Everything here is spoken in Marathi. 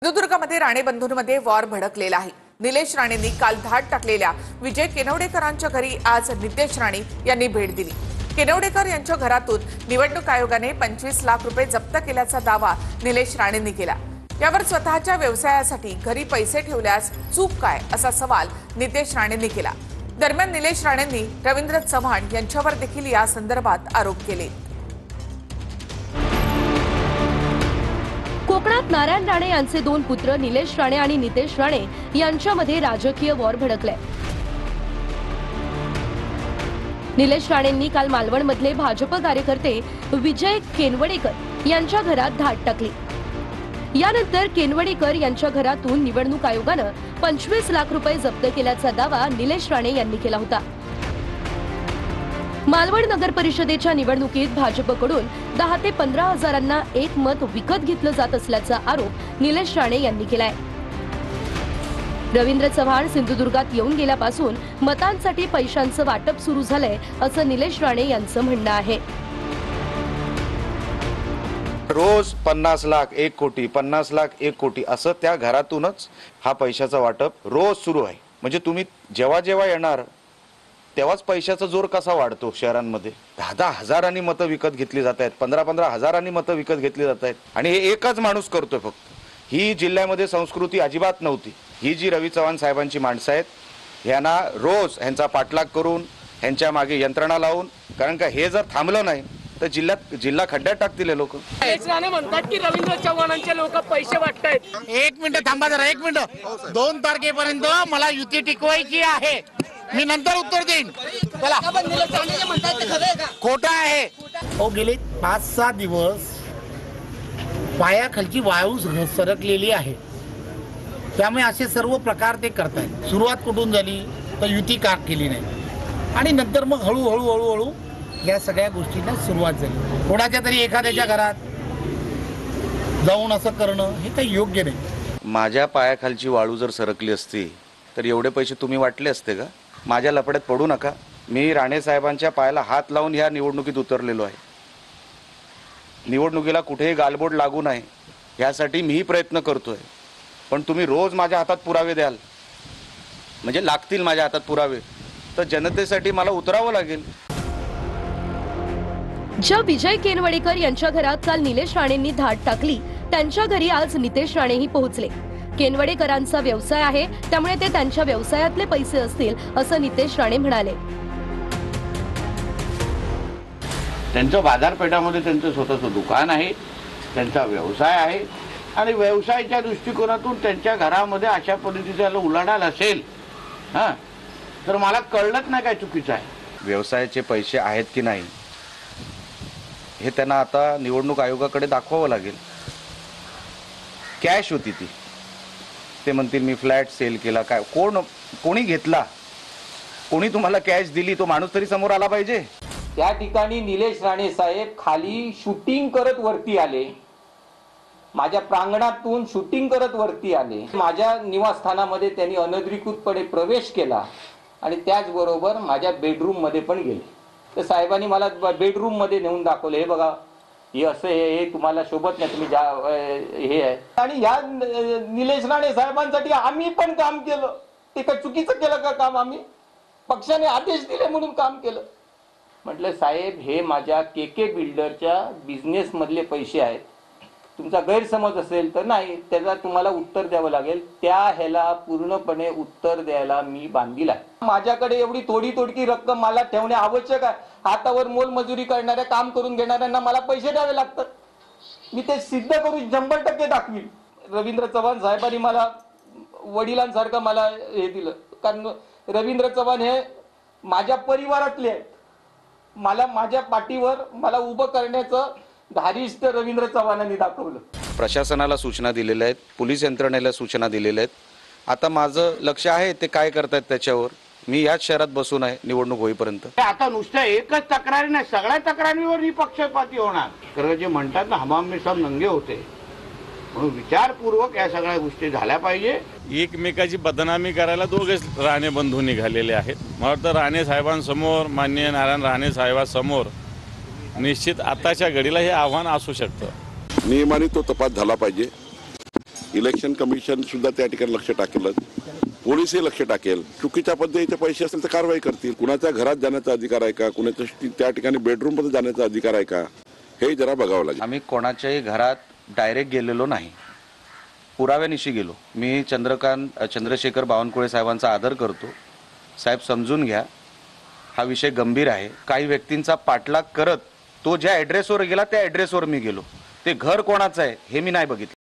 सिंधुदुर्गामध्ये राणे बंधूंमध्ये वॉर भडकलेला आहे। निलेश राणेंनी काल धाड टाकलेल्या विजय केनवडेकरांच्या घरी आज नितेश राणे यांनी भेट दिली। केनवडेकर यांच्या घरातून निवडणूक आयोगाने 25 लाख रुपये जप्त केल्याचा दावा निलेश राणेंनी केला। यावर स्वतःच्या व्यवसायासाठी घरी पैसे ठेवल्यास चूक काय असा सवाल नितेश राणेंनी केला। दरम्यान निलेश राणेंनी रवींद्र चव्हाण यांच्यावर देखील या संदर्भात आरोप केले। कोकणात नारायण राणे यांचे दोन पुत्र निलेश राणे आणि नितेश राणे यांच्यामध्ये राजकीय वॉर भडकले। निलेश राणेंनी काल मालवणमधले भाजप कार्यकर्ते विजय केनवडेकर यांच्या घरात धाड टाकली। यानंतर केनवडेकर यांच्या घरातून निवडणूक आयोगाने 25 लाख रुपये जप्त केल्याचा दावा निलेश राणे यांनी केला होता। मालवण नगर परिषदेच्या निवडणुकीत भाजपकडून 10 ते 15 हजारांना एक मत विकत घेतलं जात असल्याचा आरोप निलेश राणे यांनी केलाय। रवींद्र चव्हाण सिंधुदुर्गात येऊन गेल्यापासून मतांसाठी पैशांचं वाटप सुरू झालंय असं निलेश राणे यांचं म्हणणं आहे। रोज 50 लाख 1 कोटी 50 लाख 1 कोटी असं त्या घरातूनच हा पैशाचा वाटप रोज सुरू आहे। म्हणजे तुम्ही जेव्हा जेव्हा येणार तेव्हाच पैशाचा जोर कसा वाढतो। शहरांमध्ये 10 हजारांनी मतं विकत घेतली जात आहेत, 15 हजारांनी मतं विकत घेतली जात आहेत आणि हे एकच माणूस करतोय फक्त। ही जिल्ह्यामध्ये संस्कृती अजिबात नव्हती। ही जी रवी चव्हाण साहेबांची माणसं आहेत यांना रोज ह्यांचा पाठलाग करून ह्यांच्या मागे यंत्रणा लावून, कारण का हे जर थांबलं नाही तर जिल्हा खड्ड्यात टाकतील लोक। म्हणतात की रवींद्र चव्हाणांचे लोक पैसे वाटतायत। 1 मिनिट थांबा जरा, 1 मिनिट। 2 तारखेपर्यंत मला युती टिकवायची आहे, मी नंतर उत्तर देईन। चला, खोटा आहे। गेले 5-6 दिवस पायाखालची वाळू सरकलेली आहे, त्यामुळे असे सर्व प्रकार ते करतायत। सुरुवात कुठून झाली तर युती का केली नाही आणि नंतर मग हळूहळू या सगळ्या गोष्टींना सुरुवात झाली। कोणाच्या तरी एखाद्याच्या घरात जाऊन असं करणं हे काही योग्य नाही। माझ्या पायाखालची वाळू जर सरकली असती तर एवढे पैसे तुम्ही वाटले असते का? माझ्या लपड्यात पडू नका। मी राणे साहेबांच्या पायाला हात लावून ह्या निवडणुकीत उतरलेलो आहे। निवडणुकीला कुठेही गालबोट लागू नये यासाठी मीही प्रयत्न करतोय, पण तुम्ही रोज माझ्या हातात पुरावे द्याल, म्हणजे लागतील माझ्या हातात पुरावे, तर जनतेसाठी मला उतरावं लागेल। ज्या विजय केनवडेकर यांच्या घरात काल निलेश राणेंनी धाड टाकली त्यांच्या घरी आज नितेश राणेही पोहोचले। केनवडेकरांचा व्यवसाय आहे, त्यामुळे ते त्यांच्या व्यवसायातले पैसे असतील असं नितेश राणे म्हणाले। त्यांचं बाजारपेठामध्ये त्यांचं स्वतःचं दुकान आहे, त्यांचा व्यवसाय आहे आणि व्यवसायाच्या दृष्टिकोनातून त्यांच्या घरामध्ये अशा पद्धतीचा उलाढाल असेल तर मला कळलंच नाही काय चुकीचं आहे। व्यवसायाचे पैसे आहेत की नाही हे त्यांना आता निवडणूक आयोगाकडे दाखवावं लागेल। कॅश होती ती, ते म्हणतील मी फ्लॅट सेल केला, काय कोणी घेतला, कोणी तुम्हाला कॅश दिली, तो माणूस तरी समोर आला पाहिजे। त्या ठिकाणी निलेश राणे साहेब खाली शूटिंग करत वरती आले, माझ्या प्रांगणातून शूटिंग करत वरती आले, माझ्या निवासस्थानामध्ये त्यांनी अनधिकृतपणे प्रवेश केला आणि त्याचबरोबर माझ्या बेडरूम मध्ये पण गेले। तर साहेबांनी मला बेडरूम मध्ये नेऊन दाखवले, हे बघा हे असं हे तुम्हाला शोभत नाही, तुम्ही हे आहे। आणि या निलेश राणे साहेबांसाठी आम्ही पण काम केलं, ते काय चुकीचं केलं का काम? आम्ही पक्षाने आदेश दिले म्हणून काम केलं। म्हटलं साहेब हे माझ्या केके बिल्डरच्या बिझनेस मधले पैसे आहेत, तुमचा गैरसमज असेल तर नाही, त्याला तुम्हाला उत्तर द्यावं लागेल। त्या ह्याला पूर्णपणे उत्तर द्यायला मी बांधील आहे। माझ्याकडे एवढी थोडी रक्कम मला ठेवणे आवश्यक आहे? हातावर मोलमजुरी करणाऱ्या, काम करून घेणाऱ्यांना मला पैसे द्यावे लागतात, मी ते सिद्ध करून 100% दाखवील। रवींद्र चव्हाण साहेबांनी मला वडिलांसारखं मला हे दिलं, कारण रवींद्र चव्हाण हे माझ्या परिवारातले आहेत। मला माझ्या पाठीवर मला उभं करण्याचं धारिष्ठ रवींद्र चव्हाणांनी दाखवलं। प्रशासनाला सूचना दिलेल्या आहेत, पोलीस यंत्रणेला सूचना दिलेल्या आहेत। आता माझं लक्ष आहे ते काय करतायत त्याच्यावर। मी याच शहरात बसून आहे निवडणूक होईपर्यंत। आता नुसतं एकच तक्रारी नाही, सगळ्या तक्रारींवर मी पक्षपाती होणार। खरं जे म्हणतात ना हमाम में सब नंगे होते, म्हणून विचारपूर्वक या सगळ्या गोष्टी झाल्या पाहिजे। एकमेकाची बदनामी करायला दोघेच राणे बंधू निघालेले आहेत। मला वाटतं राणे साहेबांसमोर, माननीय नारायण राणे साहेबांसमोर निश्चित आताच्या घडीला हे आव्हान असू शकतं। नियमाने तो तपास झाला पाहिजे। इलेक्शन कमिशन सुद्धा त्या ठिकाणी लक्ष टाकेल, पोलीसही लक्ष टाकेल. चुकीच्या पद्धतीचे पैसे असेल तर कारवाई करतील. कुणाच्या घरात जाण्याचा अधिकार आहे का, कुणाच्या त्या ठिकाणी बेडरूम मध्ये जाण्याचा अधिकार आहे का, हे जरा बघावं लागेल. आम्ही कोणाच्याही घरात डायरेक्ट गेलेलो नाही, पुराव्यानिशी गेलो. मी चंद्रशेखर बावनकुळे साहेबांचा आदर करतो. साहेब समजून घ्या, हा विषय गंभीर आहे. काही व्यक्तींचा पाठलाग करत तो ज्या ॲड्रेसवर गेला त्या ॲड्रेसवर मी गेलो. ते घर कोणाचं आहे हे मी नाही बघितलं.